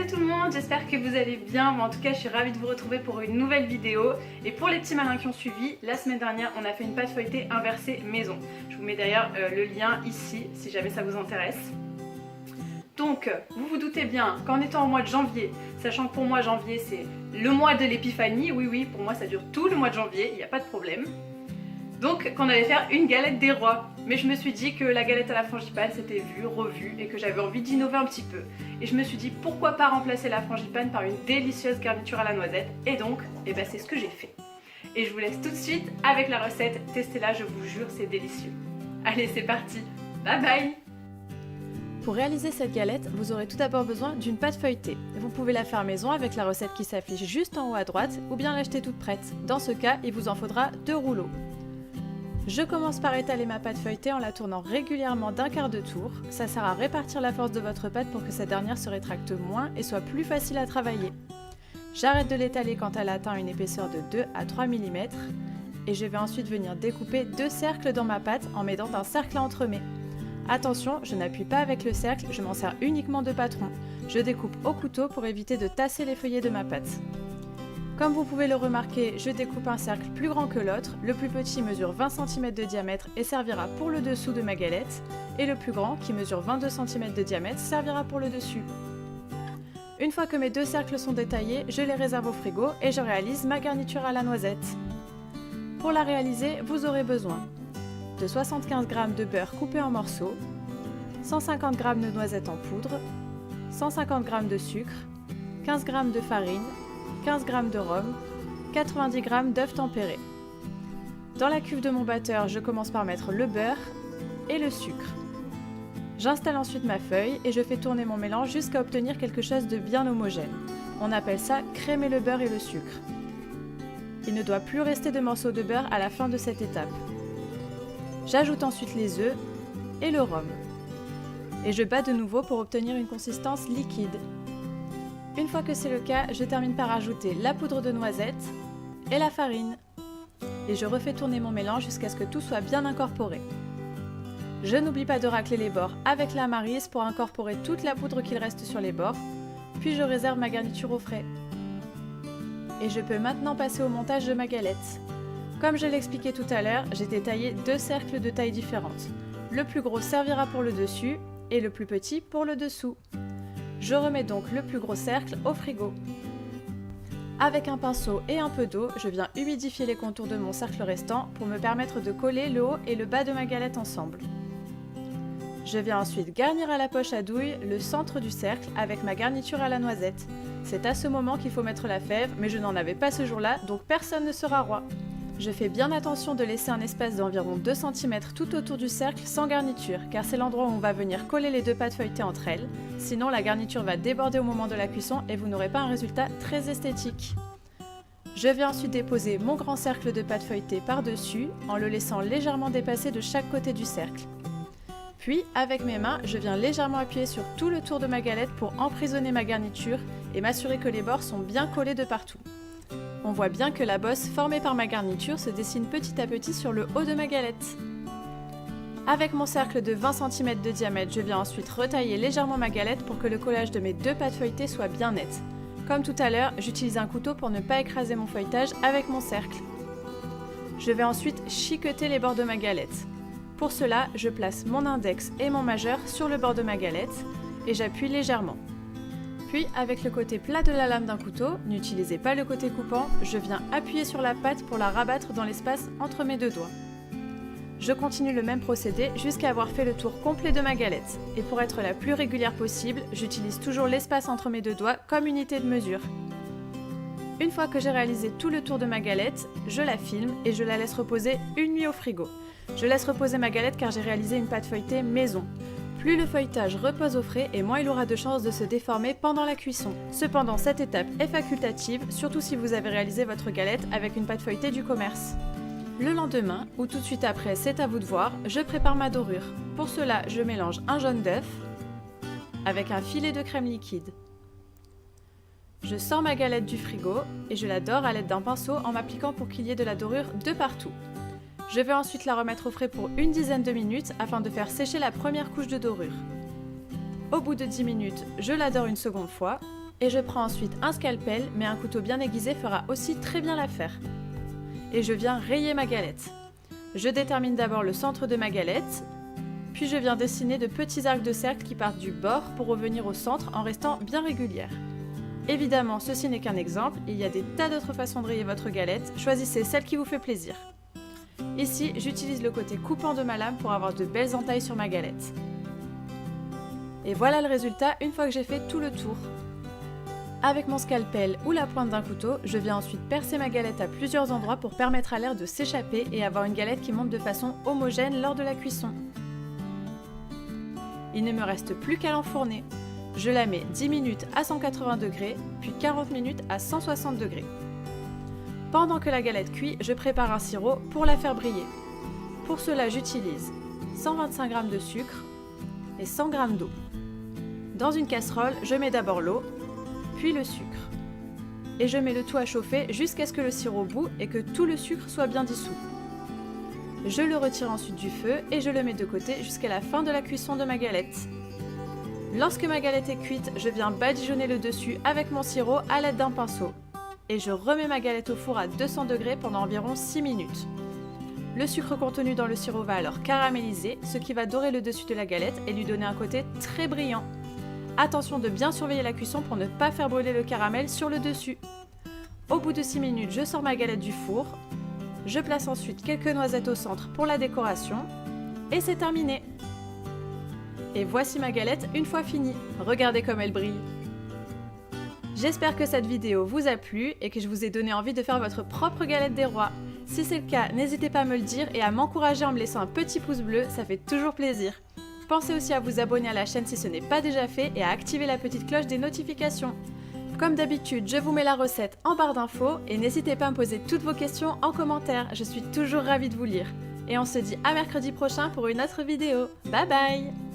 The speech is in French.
tout le monde, j'espère que vous allez bien. Moi en tout cas je suis ravie de vous retrouver pour une nouvelle vidéo. Et pour les petits malins qui ont suivi, la semaine dernière on a fait une pâte feuilletée inversée maison. Je vous mets d'ailleurs le lien ici si jamais ça vous intéresse. Donc vous vous doutez bien qu'en étant au mois de janvier, sachant que pour moi janvier c'est le mois de l'épiphanie, oui pour moi ça dure tout le mois de janvier, il n'y a pas de problème. Donc qu'on allait faire une galette des rois. Mais je me suis dit que la galette à la frangipane c'était vu, revu et que j'avais envie d'innover un petit peu. Et je me suis dit pourquoi pas remplacer la frangipane par une délicieuse garniture à la noisette. Et donc, c'est ce que j'ai fait. Et je vous laisse tout de suite avec la recette. Testez-la, je vous jure, c'est délicieux. Allez, c'est parti. Bye bye. Pour réaliser cette galette, vous aurez tout d'abord besoin d'une pâte feuilletée. Vous pouvez la faire maison avec la recette qui s'affiche juste en haut à droite ou bien l'acheter toute prête. Dans ce cas, il vous en faudra 2 rouleaux. Je commence par étaler ma pâte feuilletée en la tournant régulièrement d'un quart de tour. Ça sert à répartir la force de votre pâte pour que cette dernière se rétracte moins et soit plus facile à travailler. J'arrête de l'étaler quand elle atteint une épaisseur de 2 à 3 mm et je vais ensuite venir découper 2 cercles dans ma pâte en m'aidant d'un cercle à entremets. Attention, je n'appuie pas avec le cercle, je m'en sers uniquement de patron. Je découpe au couteau pour éviter de tasser les feuillets de ma pâte. Comme vous pouvez le remarquer, je découpe un cercle plus grand que l'autre. Le plus petit mesure 20 cm de diamètre et servira pour le dessous de ma galette. Et le plus grand, qui mesure 22 cm de diamètre, servira pour le dessus. Une fois que mes 2 cercles sont détaillés, je les réserve au frigo et je réalise ma garniture à la noisette. Pour la réaliser, vous aurez besoin de 75 g de beurre coupé en morceaux, 150 g de noisettes en poudre, 150 g de sucre, 15 g de farine, 15 g de rhum, 90 g d'œufs tempérés. Dans la cuve de mon batteur, je commence par mettre le beurre et le sucre. J'installe ensuite ma feuille et je fais tourner mon mélange jusqu'à obtenir quelque chose de bien homogène. On appelle ça crémer le beurre et le sucre. Il ne doit plus rester de morceaux de beurre à la fin de cette étape. J'ajoute ensuite les œufs et le rhum. Et je bats de nouveau pour obtenir une consistance liquide. Une fois que c'est le cas, je termine par ajouter la poudre de noisette et la farine. Et je refais tourner mon mélange jusqu'à ce que tout soit bien incorporé. Je n'oublie pas de racler les bords avec la maryse pour incorporer toute la poudre qu'il reste sur les bords. Puis je réserve ma garniture au frais. Et je peux maintenant passer au montage de ma galette. Comme je l'expliquais tout à l'heure, j'ai détaillé 2 cercles de taille différentes. Le plus gros servira pour le dessus et le plus petit pour le dessous. Je remets donc le plus gros cercle au frigo. Avec un pinceau et un peu d'eau, je viens humidifier les contours de mon cercle restant pour me permettre de coller le haut et le bas de ma galette ensemble. Je viens ensuite garnir à la poche à douille le centre du cercle avec ma garniture à la noisette. C'est à ce moment qu'il faut mettre la fève, mais je n'en avais pas ce jour-là, donc personne ne sera roi. Je fais bien attention de laisser un espace d'environ 2 cm tout autour du cercle sans garniture, car c'est l'endroit où on va venir coller les 2 pâtes feuilletées entre elles. Sinon, la garniture va déborder au moment de la cuisson et vous n'aurez pas un résultat très esthétique. Je viens ensuite déposer mon grand cercle de pâte feuilletée par-dessus, en le laissant légèrement dépasser de chaque côté du cercle. Puis, avec mes mains, je viens légèrement appuyer sur tout le tour de ma galette pour emprisonner ma garniture et m'assurer que les bords sont bien collés de partout. On voit bien que la bosse formée par ma garniture se dessine petit à petit sur le haut de ma galette. Avec mon cercle de 20 cm de diamètre, je viens ensuite retailler légèrement ma galette pour que le collage de mes 2 pâtes feuilletées soit bien net. Comme tout à l'heure, j'utilise un couteau pour ne pas écraser mon feuilletage avec mon cercle. Je vais ensuite chiqueter les bords de ma galette. Pour cela, je place mon index et mon majeur sur le bord de ma galette et j'appuie légèrement. Puis, avec le côté plat de la lame d'un couteau, n'utilisez pas le côté coupant, je viens appuyer sur la pâte pour la rabattre dans l'espace entre mes 2 doigts. Je continue le même procédé jusqu'à avoir fait le tour complet de ma galette. Et pour être la plus régulière possible, j'utilise toujours l'espace entre mes 2 doigts comme unité de mesure. Une fois que j'ai réalisé tout le tour de ma galette, je la filme et je la laisse reposer une nuit au frigo. Je laisse reposer ma galette car j'ai réalisé une pâte feuilletée maison. Plus le feuilletage repose au frais et moins il aura de chances de se déformer pendant la cuisson. Cependant, cette étape est facultative, surtout si vous avez réalisé votre galette avec une pâte feuilletée du commerce. Le lendemain, ou tout de suite après, c'est à vous de voir, je prépare ma dorure. Pour cela, je mélange un jaune d'œuf avec un filet de crème liquide. Je sors ma galette du frigo et je la dore à l'aide d'un pinceau en m'appliquant pour qu'il y ait de la dorure de partout. Je vais ensuite la remettre au frais pour une dizaine de minutes afin de faire sécher la première couche de dorure. Au bout de 10 minutes, je la dore une seconde fois Et je prends ensuite un scalpel, mais un couteau bien aiguisé fera aussi très bien l'affaire. Et je viens rayer ma galette. Je détermine d'abord le centre de ma galette, puis je viens dessiner de petits arcs de cercle qui partent du bord pour revenir au centre en restant bien régulière. Évidemment, ceci n'est qu'un exemple, il y a des tas d'autres façons de rayer votre galette, choisissez celle qui vous fait plaisir. Ici, j'utilise le côté coupant de ma lame pour avoir de belles entailles sur ma galette. Et voilà le résultat une fois que j'ai fait tout le tour. Avec mon scalpel ou la pointe d'un couteau, je viens ensuite percer ma galette à plusieurs endroits pour permettre à l'air de s'échapper et avoir une galette qui monte de façon homogène lors de la cuisson. Il ne me reste plus qu'à l'enfourner. Je la mets 10 minutes à 180 degrés, puis 40 minutes à 160 degrés. Pendant que la galette cuit, je prépare un sirop pour la faire briller. Pour cela, j'utilise 125 g de sucre et 100 g d'eau. Dans une casserole, je mets d'abord l'eau, puis le sucre. Et je mets le tout à chauffer jusqu'à ce que le sirop bout et que tout le sucre soit bien dissous. Je le retire ensuite du feu et je le mets de côté jusqu'à la fin de la cuisson de ma galette. Lorsque ma galette est cuite, je viens badigeonner le dessus avec mon sirop à l'aide d'un pinceau. Et je remets ma galette au four à 200 degrés pendant environ 6 minutes. Le sucre contenu dans le sirop va alors caraméliser, ce qui va dorer le dessus de la galette et lui donner un côté très brillant. Attention de bien surveiller la cuisson pour ne pas faire brûler le caramel sur le dessus. Au bout de 6 minutes, je sors ma galette du four. Je place ensuite quelques noisettes au centre pour la décoration. Et c'est terminé. Et voici ma galette une fois finie. Regardez comme elle brille. J'espère que cette vidéo vous a plu et que je vous ai donné envie de faire votre propre galette des rois. Si c'est le cas, n'hésitez pas à me le dire et à m'encourager en me laissant un petit pouce bleu, ça fait toujours plaisir. Pensez aussi à vous abonner à la chaîne si ce n'est pas déjà fait et à activer la petite cloche des notifications. Comme d'habitude, je vous mets la recette en barre d'infos et n'hésitez pas à me poser toutes vos questions en commentaire, je suis toujours ravie de vous lire. Et on se dit à mercredi prochain pour une autre vidéo. Bye bye!